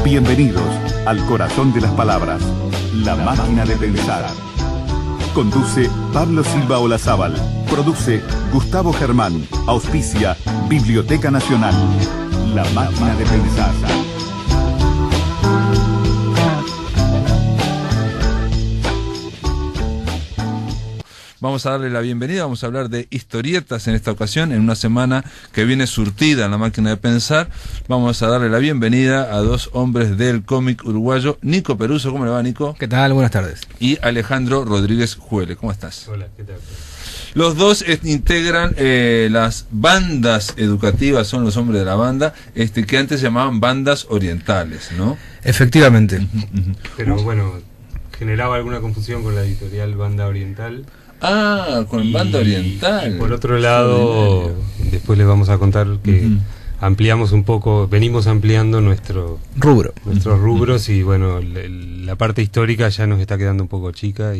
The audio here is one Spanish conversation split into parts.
Bienvenidos al corazón de las palabras, La Máquina de Pensar. Conduce Pablo Silva Olazábal. Produce Gustavo Germán. Auspicia Biblioteca Nacional. La Máquina de Pensar. Vamos a darle la bienvenida, vamos a hablar de historietas en esta ocasión, en una semana que viene surtida en La Máquina de Pensar. Vamos a darle la bienvenida a dos hombres del cómic uruguayo, Nico Peruso. ¿Cómo le va, Nico? ¿Qué tal? Buenas tardes. Y Alejandro Rodríguez Juele. ¿Cómo estás? Hola, ¿qué tal? Los dos integran las bandas educativas, son los hombres de la banda, que antes se llamaban bandas orientales, ¿no? Efectivamente. Pero bueno, generaba alguna confusión con la editorial Banda Oriental. Ah, con Banda Oriental. Y por otro lado, después les vamos a contar que ampliamos un poco, venimos ampliando nuestros rubros y bueno, la parte histórica ya nos está quedando un poco chica.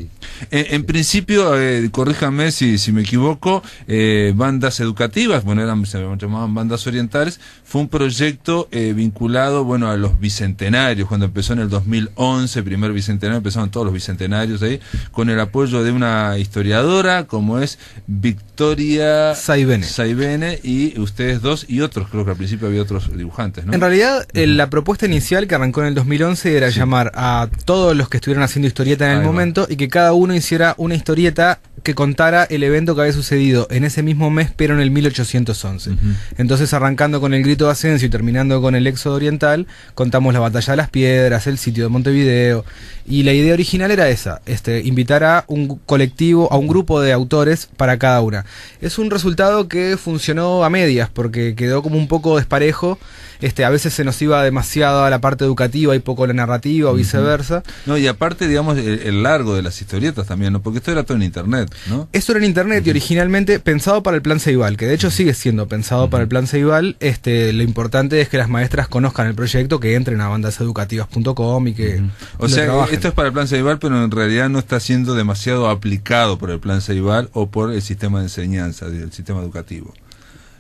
En principio, corríjame si me equivoco, bandas educativas, bueno, se llamaban bandas orientales, fue un proyecto vinculado, bueno, a los bicentenarios, cuando empezó en el 2011, primer bicentenario, empezaron todos los bicentenarios ahí, con el apoyo de una historiadora como es Victoria Saibene, y ustedes dos y otros, creo que al principio había otros dibujantes, ¿no? En realidad, la propuesta inicial que arrancó en el 2011 era llamar a todos los que estuvieran haciendo historieta en el momento y que cada uno hiciera una historieta que contara el evento que había sucedido en ese mismo mes, pero en el 1811. Entonces, arrancando con el Grito de Ascenso y terminando con el Éxodo Oriental, contamos la Batalla de las Piedras, el sitio de Montevideo, y la idea original era esa, invitar a un colectivo, a un grupo de autores para cada una. Es un resultado que funcionó a medias, porque quedó como un poco desparejo. A veces se nos iba demasiado a la parte educativa y poco a la narrativa o viceversa. No, y aparte, digamos, el largo de las historietas también, ¿no? Porque esto era todo en internet, ¿no? Esto era en internet y originalmente pensado para el Plan Ceibal, que de hecho sigue siendo pensado para el Plan Ceibal. Lo importante es que las maestras conozcan el proyecto, que entren a bandaseducativas.com y que o sea, trabajen. Esto es para el Plan Ceibal, pero en realidad no está siendo demasiado aplicado por el Plan Ceibal o por el sistema de enseñanza, el sistema educativo.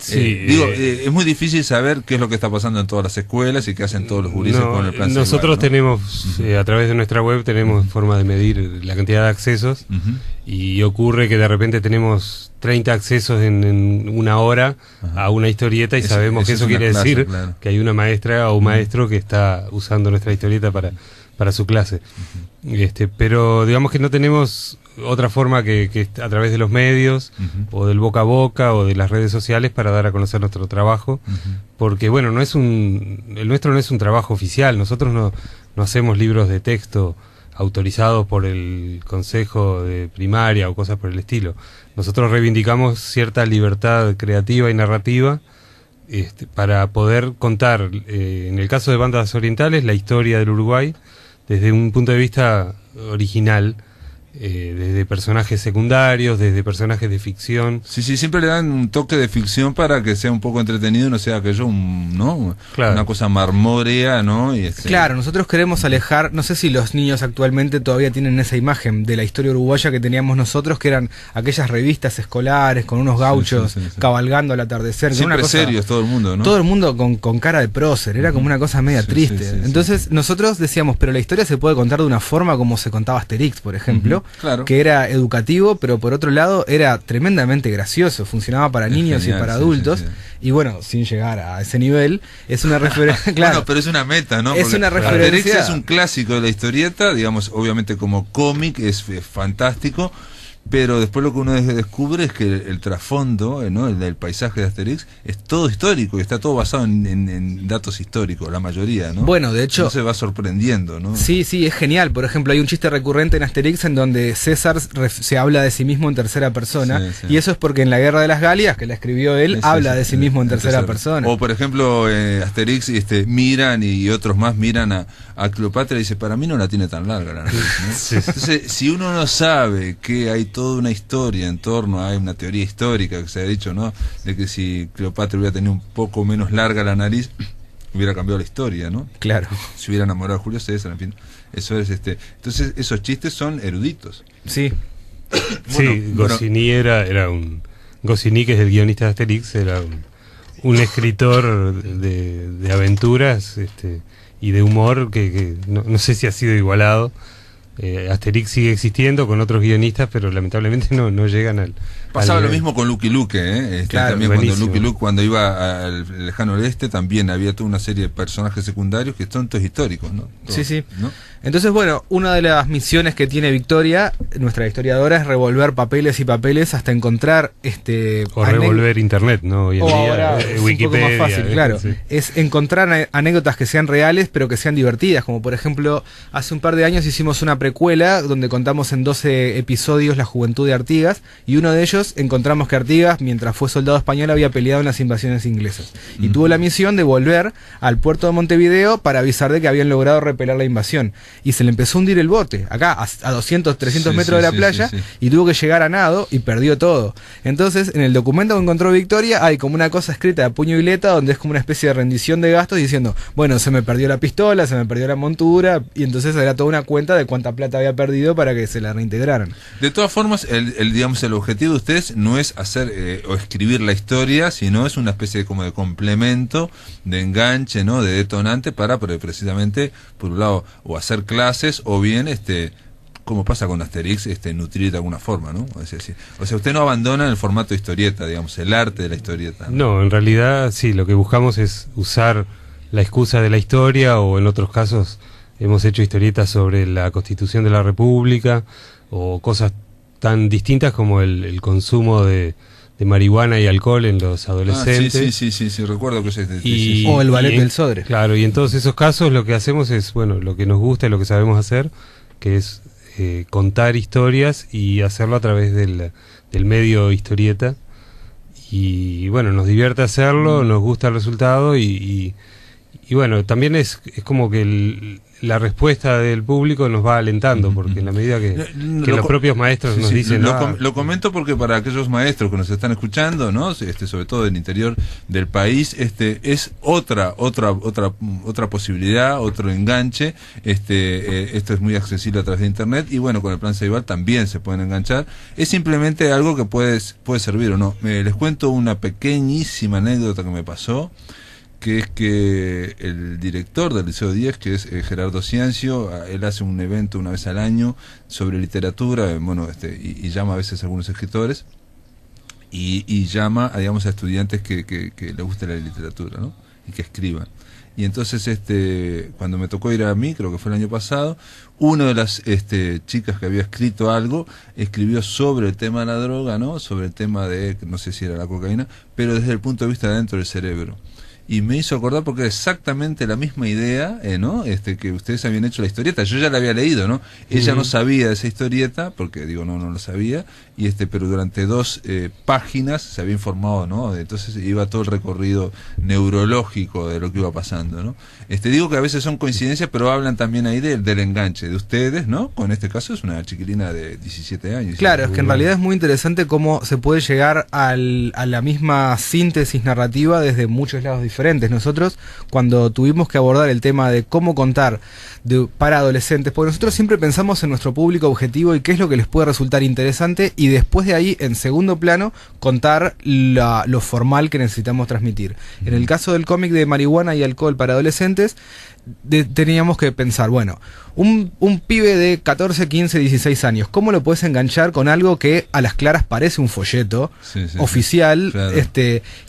Sí, es muy difícil saber qué es lo que está pasando en todas las escuelas y qué hacen todos los gurises con el plan nosotros Ceibal, ¿no? tenemos, a través de nuestra web, tenemos forma de medir la cantidad de accesos y ocurre que de repente tenemos 30 accesos en una hora a una historieta y sabemos que eso quiere decir que hay una maestra o un maestro que está usando nuestra historieta para su clase. Pero digamos que no tenemos otra forma que a través de los medios o del boca a boca o de las redes sociales para dar a conocer nuestro trabajo, porque bueno, el nuestro no es un trabajo oficial. Nosotros no hacemos libros de texto autorizados por el consejo de primaria o cosas por el estilo. Nosotros reivindicamos cierta libertad creativa y narrativa para poder contar, en el caso de bandas orientales, la historia del Uruguay desde un punto de vista original, desde personajes secundarios, desde personajes de ficción. Sí, siempre le dan un toque de ficción para que sea un poco entretenido y no sea aquello, ¿no? Claro. Una cosa marmórea, ¿no? Claro, nosotros queremos alejar, no sé si los niños actualmente todavía tienen esa imagen de la historia uruguaya que teníamos nosotros, que eran aquellas revistas escolares con unos gauchos cabalgando al atardecer. Siempre una cosa, serios todo el mundo, ¿no? Todo el mundo con cara de prócer, era como una cosa media triste. Entonces nosotros decíamos, pero la historia se puede contar de una forma como se contaba Asterix, por ejemplo. Claro. Que era educativo, pero por otro lado era tremendamente gracioso, funcionaba para niños y para adultos, y bueno, sin llegar a ese nivel, es una referencia. Claro, bueno, pero es una meta, ¿no? Es porque una referencia. Asterix es un clásico de la historieta, digamos, obviamente como cómic es fantástico, pero después lo que uno descubre es que el trasfondo, ¿no? El del paisaje de Asterix es todo histórico y está todo basado en datos históricos, la mayoría, ¿no? Bueno, de hecho, no se va sorprendiendo, ¿no? Sí, es genial. Por ejemplo, hay un chiste recurrente en Asterix en donde César se habla de sí mismo en tercera persona, y eso es porque en la Guerra de las Galias, que la escribió él, habla de sí mismo en tercera persona. O por ejemplo, Asterix miran y otros más miran a Cleopatra y dice, para mí no la tiene tan larga la nariz, ¿no? Entonces, si uno no sabe que hay toda una historia en torno a una teoría histórica que se ha dicho, ¿no? De que si Cleopatra hubiera tenido un poco menos larga la nariz, hubiera cambiado la historia, ¿no? Claro. Si hubiera enamorado a Julio César, en fin. Eso es Entonces, esos chistes son eruditos. Sí. Sí, Goscinny era un... Goscinny, que es el guionista de Asterix, era un escritor de aventuras, y de humor que no sé si ha sido igualado. Asterix sigue existiendo con otros guionistas, pero lamentablemente no llegan al... Pasaba lo mismo con Lucky Luke, ¿eh? Claro, también buenísimo. cuando Lucky Luke, cuando iba al lejano oeste, también había toda una serie de personajes secundarios que son todos históricos, ¿no? Todos, sí. ¿no? Entonces, bueno, una de las misiones que tiene Victoria, nuestra historiadora, es revolver papeles y papeles hasta encontrar o revolver internet, ¿no? Hoy en día, ahora es Wikipedia, un poco más fácil, claro. Sí. Es encontrar anécdotas que sean reales, pero que sean divertidas. Como por ejemplo, hace un par de años hicimos una precuela donde contamos en 12 episodios la juventud de Artigas, y uno de ellos encontramos que Artigas, mientras fue soldado español, había peleado en las invasiones inglesas. Y tuvo la misión de volver al puerto de Montevideo para avisar de que habían logrado repeler la invasión. Y se le empezó a hundir el bote, acá a 200, 300 metros de la playa, y tuvo que llegar a nado y perdió todo. Entonces, en el documento que encontró Victoria hay como una cosa escrita de puño y letra donde es como una especie de rendición de gastos diciendo, bueno, se me perdió la pistola, se me perdió la montura, y entonces era toda una cuenta de cuánta plata había perdido para que se la reintegraran. De todas formas, digamos, el objetivo de ustedes no es hacer o escribir la historia, sino es una especie como de complemento, de enganche, ¿no? De detonante para precisamente, por un lado, o hacer clases, o bien, como pasa con Asterix, nutrir de alguna forma, ¿no? Es decir, o sea, usted no abandona el formato de historieta, digamos, el arte de la historieta. No, en realidad sí, lo que buscamos es usar la excusa de la historia, o en otros casos hemos hecho historietas sobre la Constitución de la República, o cosas tan distintas como el consumo de marihuana y alcohol en los adolescentes. Sí, recuerdo que o el ballet del Sodre. Claro, y en todos esos casos lo que hacemos es, bueno, lo que nos gusta y lo que sabemos hacer, que es contar historias y hacerlo a través del medio historieta. Y bueno, nos divierte hacerlo, nos gusta el resultado y bueno, también es como que la respuesta del público nos va alentando, porque en la medida que los propios maestros nos dicen... Lo comento porque para aquellos maestros que nos están escuchando, ¿no? Sobre todo del interior del país, es otra posibilidad, otro enganche. Esto es muy accesible a través de internet, y bueno, con el plan Ceibal también se pueden enganchar. Es simplemente algo que puede servir o no. Les cuento una pequeñísima anécdota que me pasó, que es que el director del Liceo 10, que es Gerardo Ciancio, él hace un evento una vez al año sobre literatura, bueno, y llama a veces a algunos escritores, y llama, digamos, a estudiantes que les guste la literatura, ¿no? Y que escriban. Y entonces, cuando me tocó ir a mí, creo que fue el año pasado, una de las chicas que había escrito algo, escribió sobre el tema de la droga, ¿no? Sobre el tema de, no sé si era la cocaína, pero desde el punto de vista de dentro del cerebro. Y me hizo acordar porque era exactamente la misma idea, ¿no? Que ustedes habían hecho la historieta. Yo ya la había leído, ¿no? Ella no sabía de esa historieta, porque digo, no lo sabía, pero durante 2 páginas se había informado, ¿no? Entonces iba todo el recorrido neurológico de lo que iba pasando, ¿no? Digo que a veces son coincidencias, pero hablan también ahí del enganche de ustedes, ¿no? Con este caso es una chiquilina de 17 años. Claro, es que en realidad es muy interesante cómo se puede llegar a la misma síntesis narrativa desde muchos lados diferentes. Nosotros, cuando tuvimos que abordar el tema de cómo contar para adolescentes, porque nosotros siempre pensamos en nuestro público objetivo y qué es lo que les puede resultar interesante, y después de ahí, en segundo plano, contar lo formal que necesitamos transmitir. En el caso del cómic de marihuana y alcohol para adolescentes, teníamos que pensar, bueno, un pibe de 14, 15, 16 años, ¿cómo lo puedes enganchar con algo que a las claras parece un folleto oficial, claro,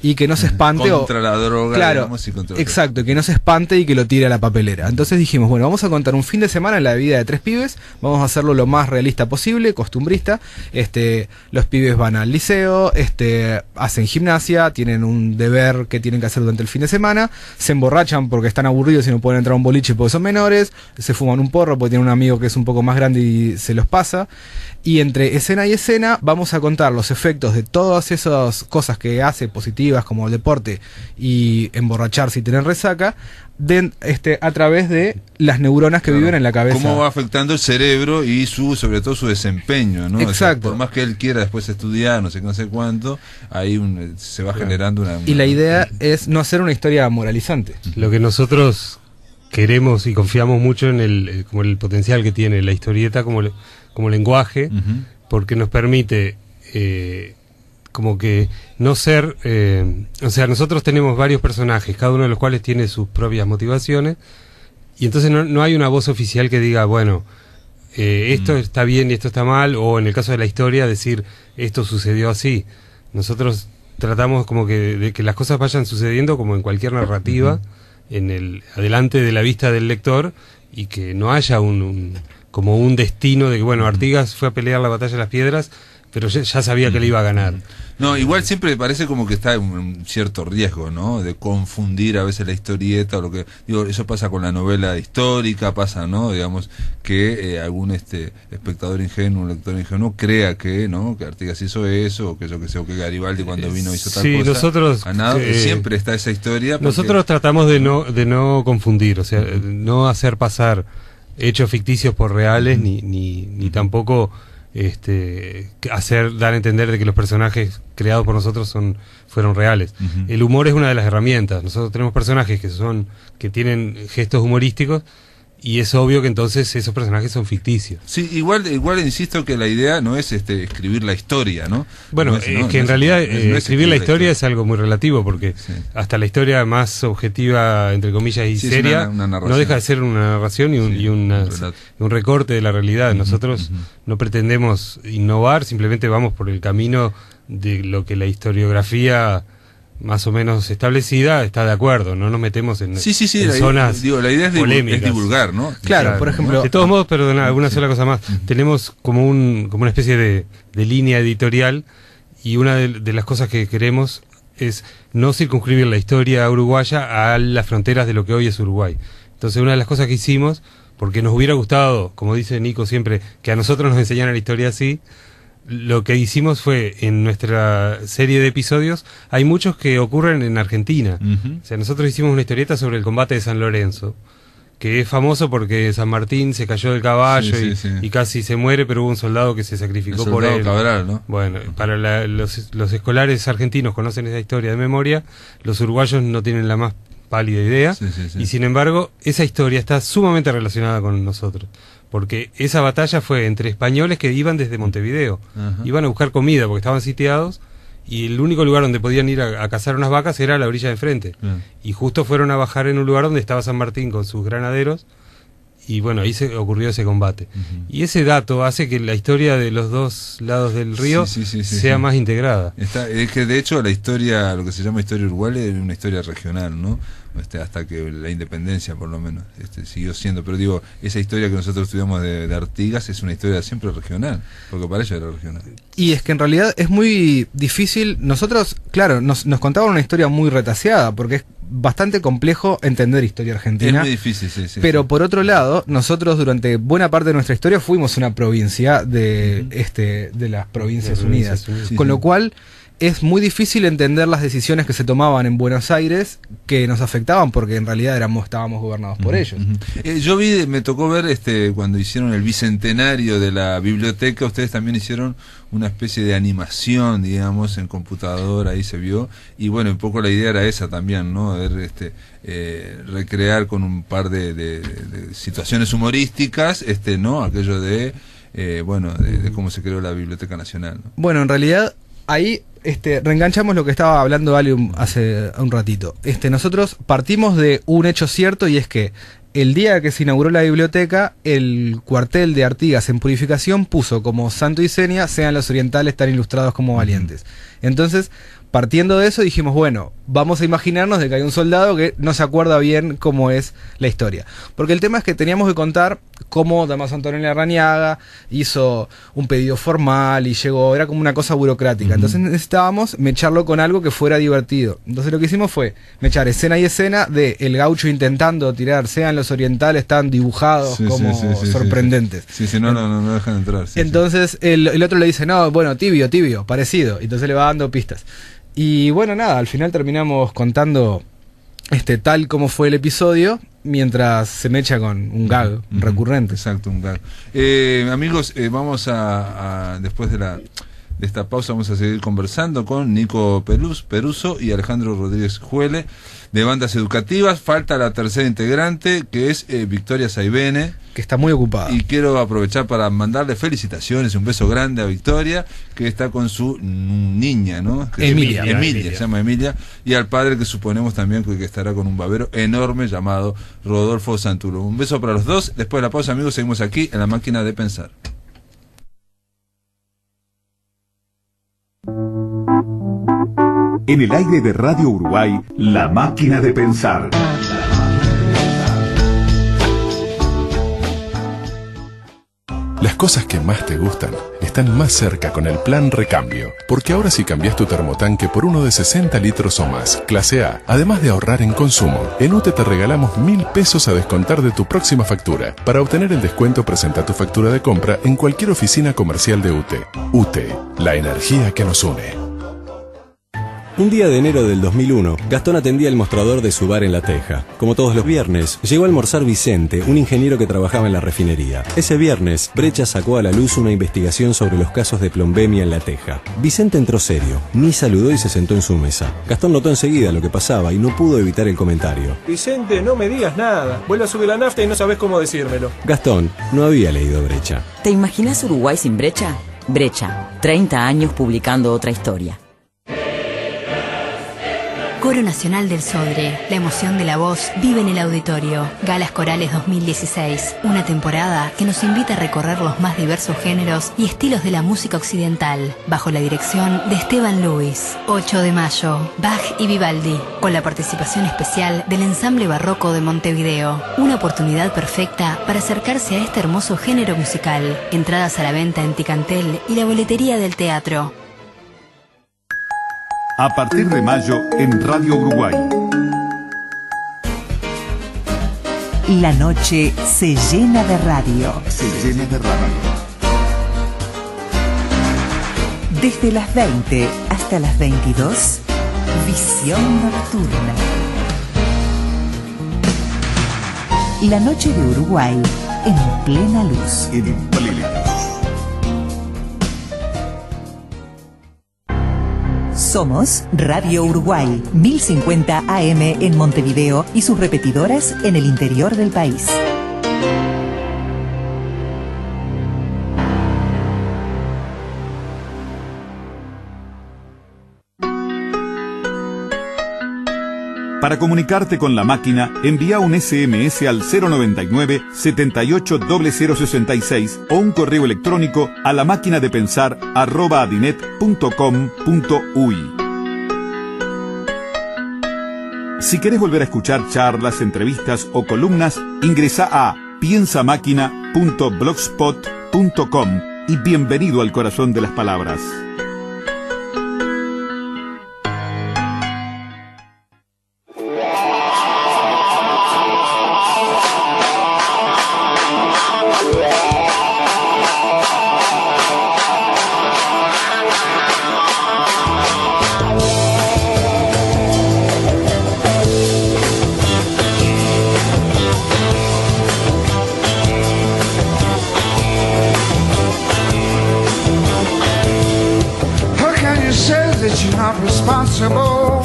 y que no se espante? Contra la droga, claro, digamos, y contra exacto, que no se espante y que lo tire a la papelera. Entonces dijimos, bueno, vamos a contar un fin de semana en la vida de 3 pibes, vamos a hacerlo lo más realista posible, costumbrista. Los pibes van al liceo, hacen gimnasia, tienen un deber que tienen que hacer durante el fin de semana, se emborrachan porque están aburridos y no pueden entrar a un boliche porque son menores, se fuman un porro porque tienen un amigo que es un poco más grande y se los pasa, y entre escena y escena vamos a contar los efectos de todas esas cosas que hace positivas, como el deporte y emborracharse y tener resaca, a través de las neuronas que viven en la cabeza. Cómo va afectando el cerebro y sobre todo su desempeño, ¿no? Exacto. O sea, por más que él quiera después estudiar, no sé cuánto, ahí se va generando una... Y la idea es no hacer una historia moralizante. Lo que nosotros queremos y confiamos mucho en como el potencial que tiene la historieta como lenguaje, porque nos permite como que no ser, o sea, nosotros tenemos varios personajes, cada uno de los cuales tiene sus propias motivaciones, y entonces no hay una voz oficial que diga, bueno, esto está bien y esto está mal, o en el caso de la historia decir, esto sucedió así. Nosotros tratamos como que de que las cosas vayan sucediendo como en cualquier narrativa, adelante de la vista del lector, y que no haya como un destino de que, bueno, Artigas fue a pelear la batalla de las piedras, pero ya sabía que le iba a ganar. No, igual siempre parece como que está en un cierto riesgo, ¿no? De confundir a veces la historieta o lo que... Digo, eso pasa con la novela histórica, pasa, ¿no? Digamos, que algún espectador ingenuo, lector ingenuo, crea que, ¿no? Que Artigas hizo eso, o que yo que sé, o que Garibaldi cuando vino hizo tal cosa. Nosotros... siempre está esa historia. Porque... Nosotros tratamos de no confundir, o sea, no hacer pasar hechos ficticios por reales, ni tampoco... dar a entender de que los personajes creados por nosotros fueron reales. El humor es una de las herramientas. Nosotros tenemos personajes que tienen gestos humorísticos, y es obvio que entonces esos personajes son ficticios. Sí, igual insisto que la idea no es escribir la historia, ¿no? Bueno, en realidad escribir la historia es algo muy relativo, porque hasta la historia más objetiva, entre comillas, y seria, una no deja de ser una narración y un recorte de la realidad. Nosotros no pretendemos innovar, simplemente vamos por el camino de lo que la historiografía más o menos establecida está de acuerdo, no nos metemos en zonas la idea polémicas. Es divulgar, ¿no? Claro, por ejemplo... De todos modos, perdona, alguna sola cosa más. Tenemos como una especie de línea editorial, y una de las cosas que queremos es no circunscribir la historia uruguaya a las fronteras de lo que hoy es Uruguay. Entonces, una de las cosas que hicimos, porque nos hubiera gustado, como dice Nico siempre, que a nosotros nos enseñaran la historia así, lo que hicimos fue, en nuestra serie de episodios, hay muchos que ocurren en Argentina. O sea, nosotros hicimos una historieta sobre el combate de San Lorenzo, que es famoso porque San Martín se cayó del caballo y casi se muere, pero hubo un soldado que se sacrificó por él. Cabral, ¿no? Bueno, para los escolares argentinos conocen esa historia de memoria, los uruguayos no tienen la más pálida idea, y sin embargo, esa historia está sumamente relacionada con nosotros. Porque esa batalla fue entre españoles que iban desde Montevideo. Iban a buscar comida porque estaban sitiados, y el único lugar donde podían ir a cazar unas vacas era a la orilla de enfrente. Y justo fueron a bajar en un lugar donde estaba San Martín con sus granaderos, y bueno, ahí se ocurrió ese combate. Y ese dato hace que la historia de los dos lados del río sea más integrada. Es que de hecho la historia, lo que se llama historia uruguaya, es una historia regional, ¿no? Hasta que la independencia por lo menos siguió siendo, pero digo, esa historia que nosotros estudiamos de Artigas es una historia siempre regional, porque para ellos era regional. Y es que en realidad es muy difícil. Nosotros, claro, nos contaban una historia muy retaseada, porque es bastante complejo entender historia argentina. Es muy difícil, pero por otro lado, nosotros durante buena parte de nuestra historia fuimos una provincia de las Provincias Unidas, con lo cual es muy difícil entender las decisiones que se tomaban en Buenos Aires, que nos afectaban porque en realidad estábamos gobernados por ellos. Me tocó ver cuando hicieron el bicentenario de la biblioteca, ustedes también hicieron una especie de animación, digamos, en computadora, ahí se vio, y bueno, un poco la idea era esa también, ¿no? Recrear con un par de situaciones humorísticas, ¿no? Aquello de cómo se creó la Biblioteca Nacional, ¿no? Bueno, en realidad ahí reenganchamos lo que estaba hablando Ale hace un ratito. Nosotros partimos de un hecho cierto, y es que el día que se inauguró la biblioteca, el cuartel de Artigas en Purificación puso como santo y seña: sean los orientales tan ilustrados como valientes. Entonces, partiendo de eso, dijimos, bueno, vamos a imaginarnos de que hay un soldado que no se acuerda bien cómo es la historia. Porque el tema es que teníamos que contar cómo Damaso Antonio Larrañaga hizo un pedido formal y llegó, era como una cosa burocrática. Entonces necesitábamos mecharlo con algo que fuera divertido. Entonces lo que hicimos fue mechar escena y escena de el gaucho intentando tirar, sean los orientales tan dibujados como sorprendentes. No dejan entrar. Entonces el otro le dice, no, bueno, tibio, parecido. Entonces le va dando pistas. Y bueno, nada, al final terminamos contando tal como fue el episodio, mientras se mecha con un gag recurrente. Exacto, un gag. Amigos, vamos a después de de esta pausa vamos a seguir conversando con Nico Peruso y Alejandro Rodríguez Juele de Bandas Educativas. Falta la tercera integrante, que es Victoria Saibene, que está muy ocupada. Y quiero aprovechar para mandarle felicitaciones, un beso grande a Victoria, que está con su niña, ¿no? Emilia. Se llama Emilia, y al padre, que suponemos también que estará con un babero enorme llamado Rodolfo Santulo. Un beso para los dos. Después de la pausa, amigos, seguimos aquí en La Máquina de Pensar. En el aire de Radio Uruguay, La Máquina de Pensar. Las cosas que más te gustan están más cerca con el Plan Recambio, porque ahora si cambias tu termotanque por uno de 60 litros o más, clase A, además de ahorrar en consumo, en UTE te regalamos 1.000 pesos a descontar de tu próxima factura. Para obtener el descuento, presenta tu factura de compra en cualquier oficina comercial de UTE. UTE, la energía que nos une. Un día de enero del 2001, Gastón atendía el mostrador de su bar en La Teja. Como todos los viernes, llegó a almorzar Vicente, un ingeniero que trabajaba en la refinería. Ese viernes, Brecha sacó a la luz una investigación sobre los casos de plombemia en La Teja. Vicente entró serio, ni saludó y se sentó en su mesa. Gastón notó enseguida lo que pasaba y no pudo evitar el comentario. Vicente, no me digas nada. Vuelve a subir la nafta y no sabes cómo decírmelo. Gastón no había leído Brecha. ¿Te imaginas Uruguay sin Brecha? Brecha, 30 años publicando otra historia. Coro Nacional del Sodre, la emoción de la voz vive en el auditorio. Galas Corales 2016, una temporada que nos invita a recorrer los más diversos géneros y estilos de la música occidental, bajo la dirección de Esteban Luis. 8 de mayo, Bach y Vivaldi, con la participación especial del Ensamble Barroco de Montevideo. Una oportunidad perfecta para acercarse a este hermoso género musical. Entradas a la venta en Ticantel y la boletería del teatro. A partir de mayo, en Radio Uruguay. La noche se llena de radio. Se llena de radio. Desde las 20 hasta las 22, Visión Nocturna. La noche de Uruguay en plena luz. En plena luz. Somos Radio Uruguay, 1050 AM en Montevideo y sus repetidoras en el interior del país. Para comunicarte con la máquina, envía un SMS al 099-780066 o un correo electrónico a lamaquinadepensar@adinet.com.uy. Si querés volver a escuchar charlas, entrevistas o columnas, ingresa a piensamaquina.blogspot.com y bienvenido al corazón de las palabras. Responsible.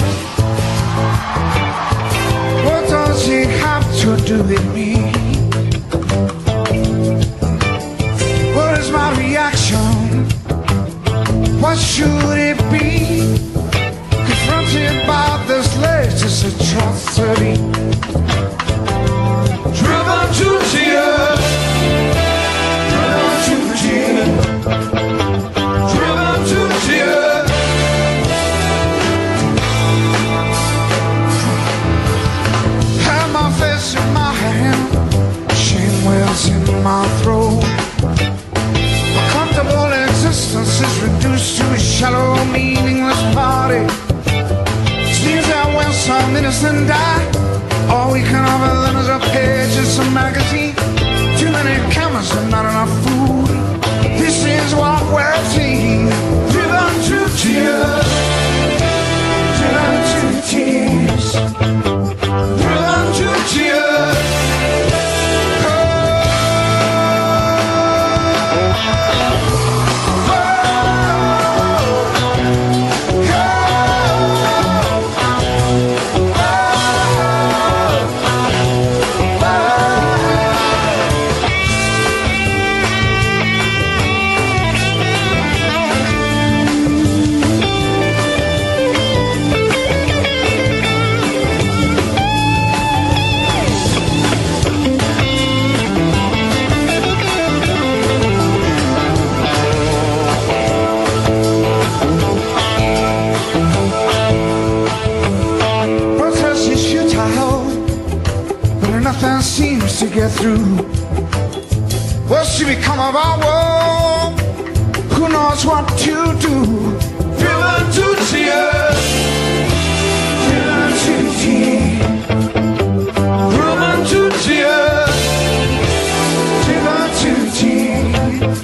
What does it have to do with me? What is my reaction? What should it be? Confronted by this latest atrocity, driven to tears, driven to tears, driven to tears. In my hand, shame wells in my throat. A comfortable existence is reduced to a shallow, meaningless party. Seems that when some innocent die, all we can offer them is a page in some magazine. Too many cameras and not enough food. This is what we're seeing. Driven to tears, driven to tears. Driven to tears. Oh, oh, just to get through. What's to become of our world? Who knows what to do? Driven to tears, driven to tears, driven to tears, driven to tears,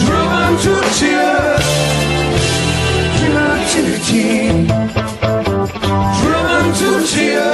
driven to tears, driven to tears, driven to tears.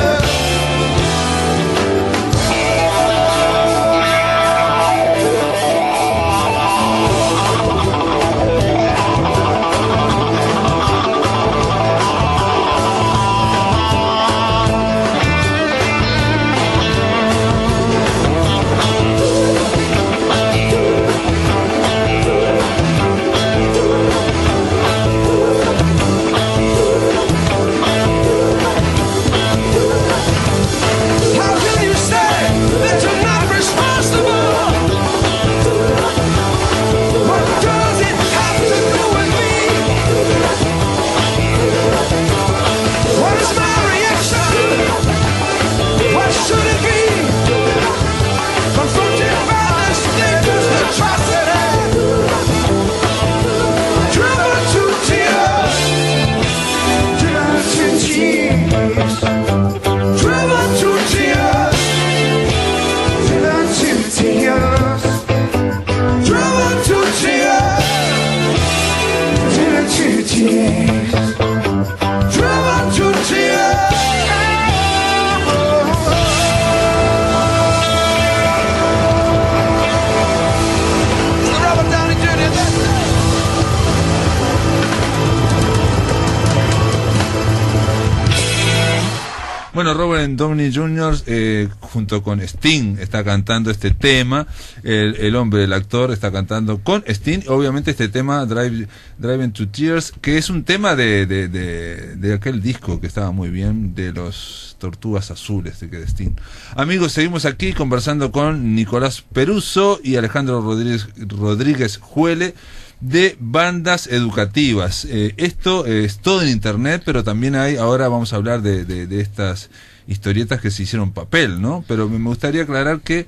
Bueno, Robert Downey Jr. Junto con Sting está cantando este tema. El hombre, el actor, está cantando con Sting. Obviamente este tema, Driving to Tears, que es un tema de aquel disco que estaba muy bien, de los Tortugas Azules de Sting. Amigos, seguimos aquí conversando con Nicolás Peruso y Alejandro Rodríguez Juele, de bandas educativas. Esto es todo en internet, pero también hay, ahora vamos a hablar de estas historietas que se hicieron papel, ¿no? Pero me gustaría aclarar que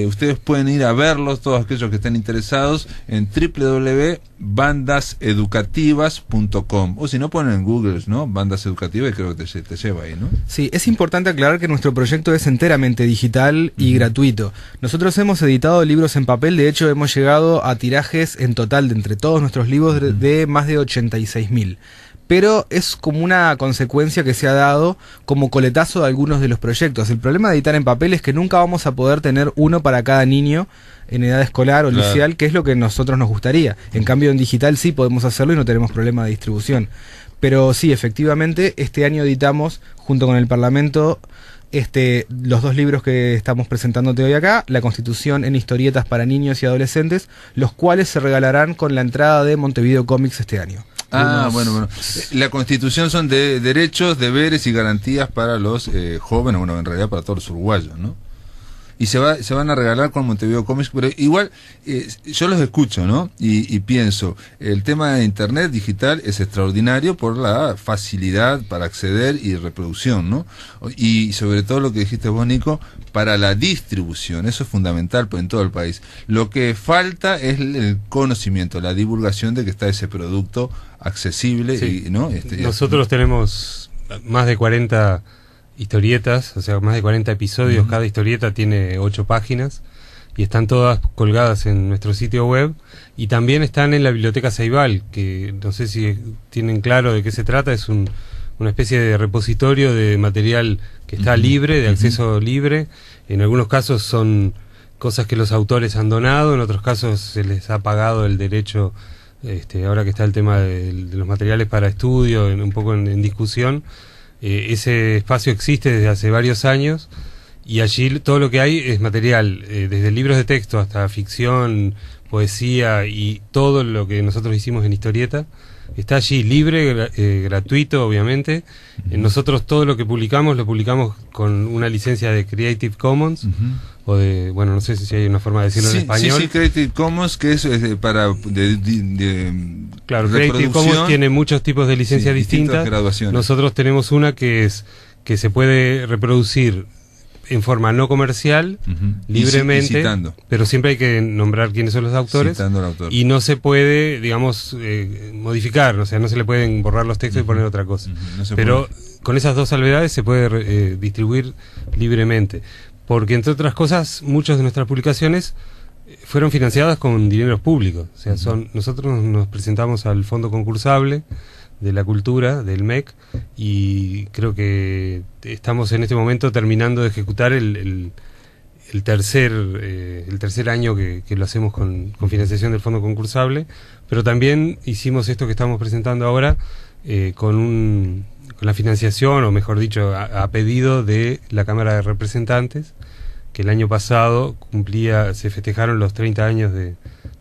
ustedes pueden ir a verlos, todos aquellos que estén interesados, en www.bandaseducativas.com, o si no, ponen en Google, ¿no? Bandas educativas, y creo que te lleva ahí, ¿no? Sí, es importante aclarar que nuestro proyecto es enteramente digital y gratuito. Nosotros hemos editado libros en papel, de hecho hemos llegado a tirajes en total de entre todos nuestros libros de más de 86.000. Pero es como una consecuencia que se ha dado como coletazo de algunos de los proyectos. El problema de editar en papel es que nunca vamos a poder tener uno para cada niño en edad escolar o liceal, que es lo que a nosotros nos gustaría. En cambio, en digital sí podemos hacerlo y no tenemos problema de distribución. Pero sí, efectivamente, este año editamos, junto con el Parlamento, los dos libros que estamos presentándote hoy acá, La Constitución en historietas para niños y adolescentes, los cuales se regalarán con la entrada de Montevideo Comics este año. Bueno. La Constitución son de derechos, deberes y garantías para los jóvenes, bueno, en realidad para todos los uruguayos, ¿no? Y se van a regalar con Montevideo Comics, pero igual yo los escucho, ¿no? Y pienso, el tema de internet digital es extraordinario por la facilidad para acceder y reproducción, ¿no? Y sobre todo lo que dijiste vos, Nico, para la distribución, eso es fundamental en todo el país. Lo que falta es el conocimiento, la divulgación de que está ese producto accesible, sí. ¿No? Nosotros tenemos más de 40 historietas, o sea, más de 40 episodios. Cada historieta tiene 8 páginas y están todas colgadas en nuestro sitio web, y también están en la Biblioteca Ceibal, que no sé si tienen claro de qué se trata. Es una especie de repositorio de material que está libre, de acceso libre. En algunos casos son cosas que los autores han donado, en otros casos se les ha pagado el derecho. Ahora que está el tema de los materiales para estudio un poco en discusión, ese espacio existe desde hace varios años, y allí todo lo que hay es material, desde libros de texto hasta ficción, poesía y todo lo que nosotros hicimos en historieta. Está allí libre, gratuito, obviamente. Nosotros todo lo que publicamos lo publicamos con una licencia de Creative Commons, o de, bueno, no sé si hay una forma de decirlo en español. Sí, Creative Commons, que es para claro, Creative Commons tiene muchos tipos de licencias distintas. Graduaciones. Nosotros tenemos una que se puede reproducir en forma no comercial, libremente, pero siempre hay que nombrar quiénes son los autores, y no se puede, digamos, modificar, o sea, no se le pueden borrar los textos y poner otra cosa. Pero con esas dos salvedades se puede distribuir libremente, porque entre otras cosas, muchas de nuestras publicaciones fueron financiadas con dineros públicos, o sea, nosotros nos presentamos al Fondo Concursable de la Cultura, del MEC, y creo que estamos en este momento terminando de ejecutar el tercer año que lo hacemos con financiación del Fondo Concursable, pero también hicimos esto que estamos presentando ahora con la financiación, o mejor dicho, a pedido de la Cámara de Representantes, que el año pasado se festejaron los 30 años del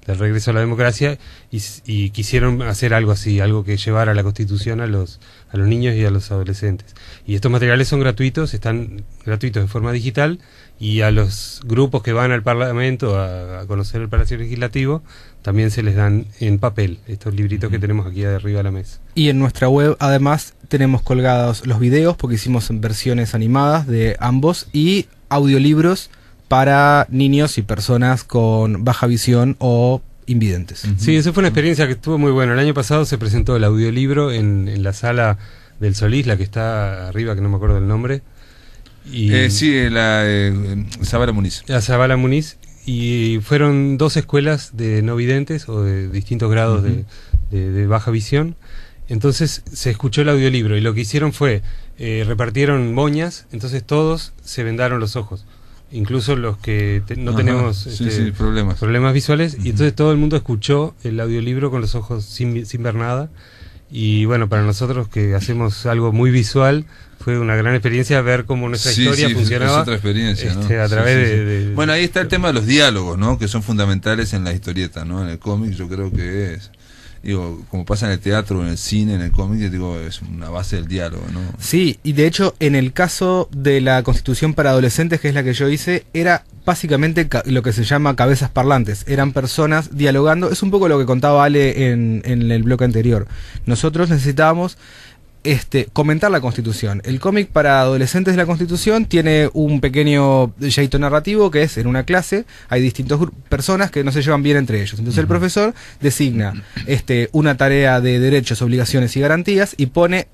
regreso a la democracia, y quisieron hacer algo así, algo que llevara la Constitución a los niños y a los adolescentes. Y estos materiales son gratuitos, están gratuitos en forma digital, y a los grupos que van al Parlamento a conocer el Palacio Legislativo también se les dan en papel, estos libritos que tenemos aquí arriba de la mesa. Y en nuestra web además tenemos colgados los videos, porque hicimos versiones animadas de ambos, y audiolibros para niños y personas con baja visión o invidentes. Sí, eso fue una experiencia que estuvo muy buena. El año pasado se presentó el audiolibro en la sala del Solís, la que está arriba, que no me acuerdo del nombre. Zabala Muniz. La Zabala Muniz, y fueron 2 escuelas de no videntes o de distintos grados de baja visión. Entonces se escuchó el audiolibro, y lo que hicieron fue repartieron moñas, entonces todos se vendaron los ojos, incluso los que no tenemos problemas visuales, y entonces todo el mundo escuchó el audiolibro con los ojos sin ver nada. Y bueno, para nosotros que hacemos algo muy visual, fue una gran experiencia ver cómo nuestra historia funcionaba. Es otra experiencia, ¿no? A través de... Bueno, ahí está el tema de los diálogos, ¿no? Que son fundamentales en la historieta, ¿no? En el cómic yo creo que es... Digo, como pasa en el teatro, en el cine, en el cómic, digo, es una base del diálogo, ¿no? Sí, y de hecho, en el caso de la Constitución para Adolescentes, que es la que yo hice, era básicamente lo que se llama cabezas parlantes. Eran personas dialogando. Es un poco lo que contaba Ale en el bloque anterior. Nosotros necesitábamos comentar la Constitución. El cómic para adolescentes de la Constitución tiene un pequeño jeito narrativo, que es en una clase hay distintas personas que no se llevan bien entre ellos. Entonces el profesor designa una tarea de derechos, obligaciones y garantías, y pone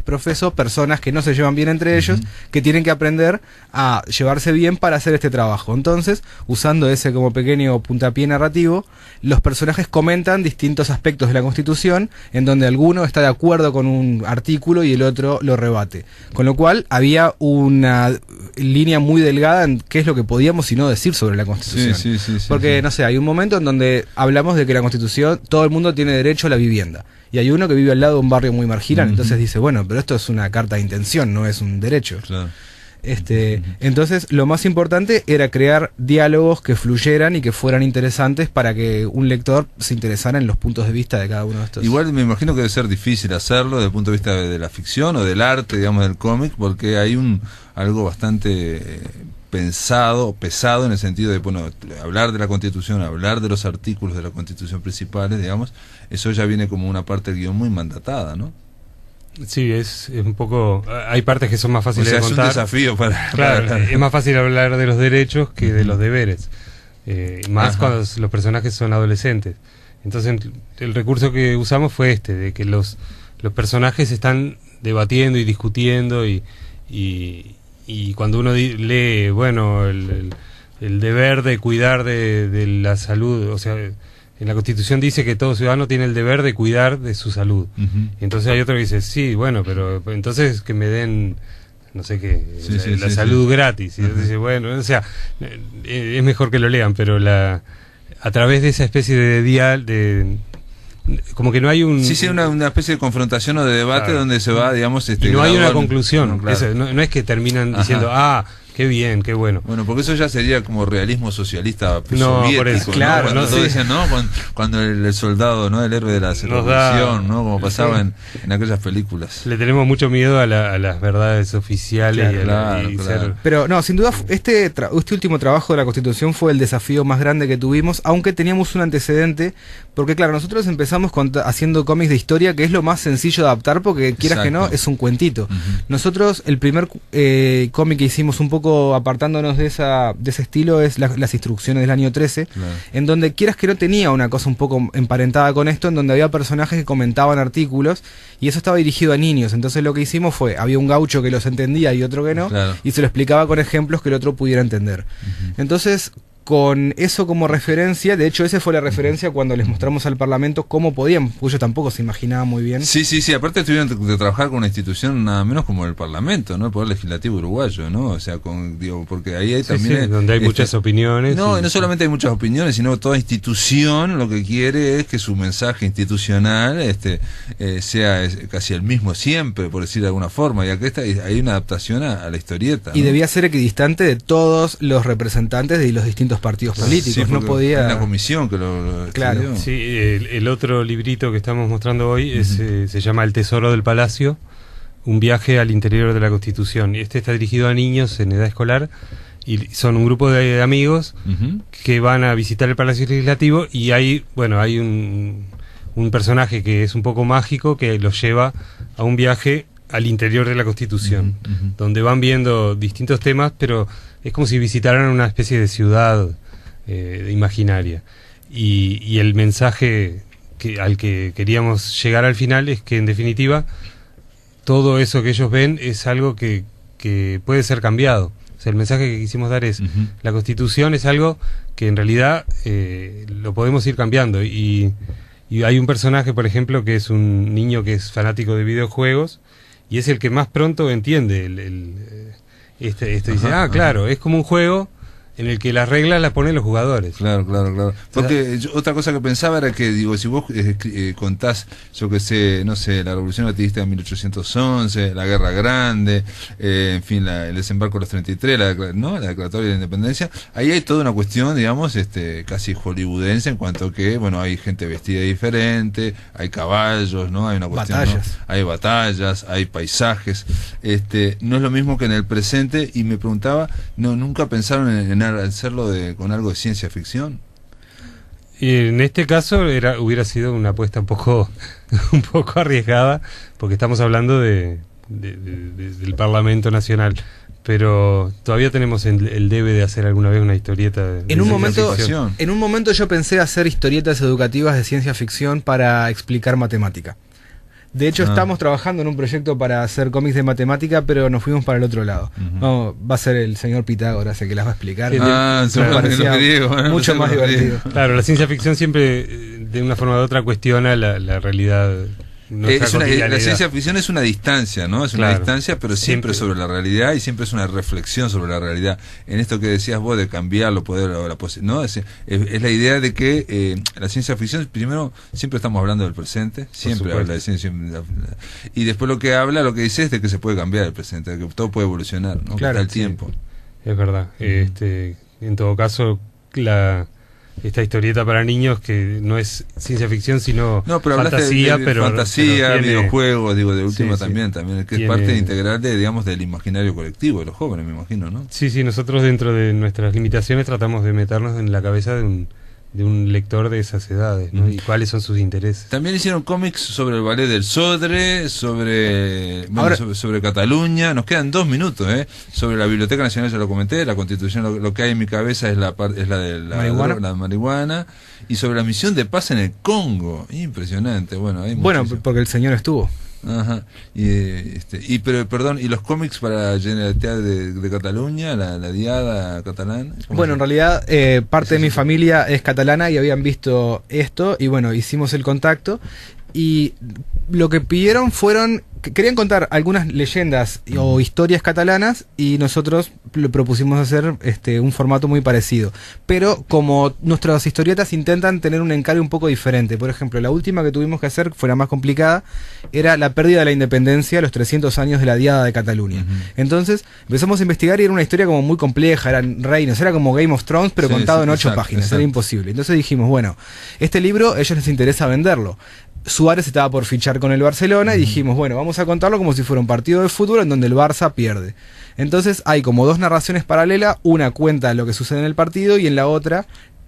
profesor personas que no se llevan bien entre ellos, que tienen que aprender a llevarse bien para hacer este trabajo. Entonces, usando ese como pequeño puntapié narrativo, los personajes comentan distintos aspectos de la Constitución, en donde alguno está de acuerdo con un artículo y el otro lo rebate. Con lo cual había una línea muy delgada en qué es lo que podíamos y no decir sobre la Constitución. Porque, no sé, hay un momento en donde hablamos de que la Constitución, todo el mundo tiene derecho a la vivienda. Y hay uno que vive al lado de un barrio muy marginal, entonces dice, bueno, pero esto es una carta de intención, no es un derecho. Claro. Entonces lo más importante era crear diálogos que fluyeran y que fueran interesantes para que un lector se interesara en los puntos de vista de cada uno de estos. Igual me imagino que debe ser difícil hacerlo desde el punto de vista de la ficción o del arte, digamos, del cómic, porque hay algo bastante pesado en el sentido de, bueno, hablar de la Constitución, hablar de los artículos de la Constitución principales, digamos, eso ya viene como una parte del guión muy mandatada, ¿no? Sí, es un poco... Hay partes que son más fáciles de contar. Es un desafío para... Claro, es más fácil hablar de los derechos que de los deberes. Más cuando los personajes son adolescentes. Entonces, el recurso que usamos fue de que los personajes están debatiendo y discutiendo, y cuando uno lee, bueno, el deber de cuidar de la salud, o sea... En la Constitución dice que todo ciudadano tiene el deber de cuidar de su salud. Entonces hay otro que dice, sí, bueno, pero entonces que me den, no sé qué, la salud gratis. Y entonces dice, bueno, o sea, es mejor que lo lean, pero a través de esa especie de como que no hay una especie de confrontación o de debate, claro, donde se va, digamos, y no hay una conclusión. Claro. Eso, no es que terminan diciendo, qué bien, qué bueno. Bueno, porque eso ya sería como realismo socialista soviético, por eso, claro, ¿no? Cuando todos decían, ¿no? Cuando el soldado, ¿no? El héroe de la revolución, ¿no? Como pasaba en aquellas películas. Le tenemos mucho miedo a las verdades oficiales. Claro. Pero no, sin duda, este último trabajo de la Constitución fue el desafío más grande que tuvimos, aunque teníamos un antecedente, porque claro, nosotros empezamos haciendo cómics de historia, que es lo más sencillo de adaptar, porque quieras que no, es un cuentito. Nosotros, el primer cómic que hicimos un poco poco apartándonos de ese estilo, es las instrucciones del año 13, claro, en donde quieras que no tenía una cosa un poco emparentada con esto, en donde había personajes que comentaban artículos y eso estaba dirigido a niños. Entonces lo que hicimos fue, había un gaucho que los entendía y otro que no, claro, y se lo explicaba con ejemplos que el otro pudiera entender. Entonces, con eso como referencia, de hecho esa fue la referencia cuando les mostramos al Parlamento cómo podían, porque ellos tampoco se imaginaban muy bien. Sí, aparte tuvieron de trabajar con una institución nada menos como el Parlamento, ¿no? El Poder Legislativo Uruguayo, ¿no? O sea, porque ahí hay también... donde hay muchas opiniones. No solamente hay muchas opiniones, sino toda institución lo que quiere es que su mensaje institucional sea casi el mismo siempre, por decir de alguna forma, y acá hay una adaptación a la historieta, ¿no? Y debía ser equidistante de todos los representantes de los distintos partidos políticos, no podía... Una comisión que lo claro. estudió. Sí, el otro librito que estamos mostrando hoy se llama El Tesoro del Palacio, un viaje al interior de la Constitución. Este está dirigido a niños en edad escolar y son un grupo de amigos que van a visitar el Palacio Legislativo y hay un personaje que es un poco mágico que los lleva a un viaje al interior de la Constitución, donde van viendo distintos temas, pero es como si visitaran una especie de ciudad imaginaria. Y el mensaje al que queríamos llegar al final es que, en definitiva, todo eso que ellos ven es algo que puede ser cambiado. O sea, el mensaje que quisimos dar es, la Constitución es algo que en realidad lo podemos ir cambiando. Y hay un personaje, por ejemplo, que es un niño que es fanático de videojuegos, y es el que más pronto entiende esto dice, claro, es como un juego en el que las reglas las ponen los jugadores. Claro. Porque otra cosa que pensaba era que, digo, si vos contás, yo que sé, no sé, la Revolución Batllista de 1811, la Guerra Grande, en fin, el desembarco de los 33, la Declaratoria de la Independencia, ahí hay toda una cuestión, digamos, casi hollywoodense en cuanto a que, bueno, hay gente vestida diferente, hay caballos, ¿no? Hay una cuestión, batallas. ¿no? Hay batallas, hay paisajes. No es lo mismo que en el presente, y me preguntaba, nunca pensaron en hacerlo con algo de ciencia ficción. Y en este caso hubiera sido una apuesta un poco arriesgada, porque estamos hablando del Parlamento Nacional, pero todavía tenemos el debe de hacer alguna vez una historieta en un momento yo pensé hacer historietas educativas de ciencia ficción para explicar matemática. De hecho, estamos trabajando en un proyecto para hacer cómics de matemática, pero nos fuimos para el otro lado. No, va a ser el señor Pitágoras el que las va a explicar. Mucho más divertido. Claro, la ciencia ficción siempre, de una forma u otra, cuestiona la realidad. La ciencia ficción es una distancia, ¿no? Es una distancia, pero siempre sobre la realidad, y siempre es una reflexión sobre la realidad. En esto que decías vos de cambiarlo, ¿no? Es la idea de que la ciencia ficción, primero, siempre estamos hablando del presente, siempre habla de ciencia, y después lo que dice es de que se puede cambiar el presente, de que todo puede evolucionar, ¿no? Claro, el tiempo. Es verdad. En todo caso, esta historieta para niños que no es ciencia ficción sino fantasía, pero fantasía, videojuegos, digo, de última también que es parte integral del imaginario colectivo de los jóvenes, me imagino, ¿no? Sí, nosotros dentro de nuestras limitaciones tratamos de meternos en la cabeza de un lector de esas edades, ¿no? Y cuáles son sus intereses. También hicieron cómics sobre el ballet del Sodre, sobre Cataluña. Nos quedan 2 minutos, sobre la Biblioteca Nacional, ya lo comenté, la Constitución, lo que hay en mi cabeza es la de la marihuana, y sobre la misión de paz en el Congo. Impresionante. Bueno, porque el señor estuvo. Ajá. Pero perdón, ¿y los cómics para la Generalitat de Cataluña, la Diada catalán? Bueno, en realidad parte de mi familia es catalana y habían visto esto y bueno, hicimos el contacto y lo que pidieron querían contar algunas leyendas o historias catalanas y nosotros le propusimos hacer un formato muy parecido. Pero como nuestras historietas intentan tener un encargo un poco diferente. Por ejemplo, la última que tuvimos que hacer, fue la más complicada, era la pérdida de la independencia, los 300 años de la Diada de Cataluña. Entonces empezamos a investigar y era una historia como muy compleja, eran reinos, era como Game of Thrones, pero contado en 8 páginas, era imposible. Entonces dijimos, bueno, este libro a ellos les interesa venderlo. Suárez estaba por fichar con el Barcelona y dijimos, bueno, vamos a contarlo como si fuera un partido de fútbol en donde el Barça pierde. Entonces hay como 2 narraciones paralelas, una cuenta lo que sucede en el partido y en la otra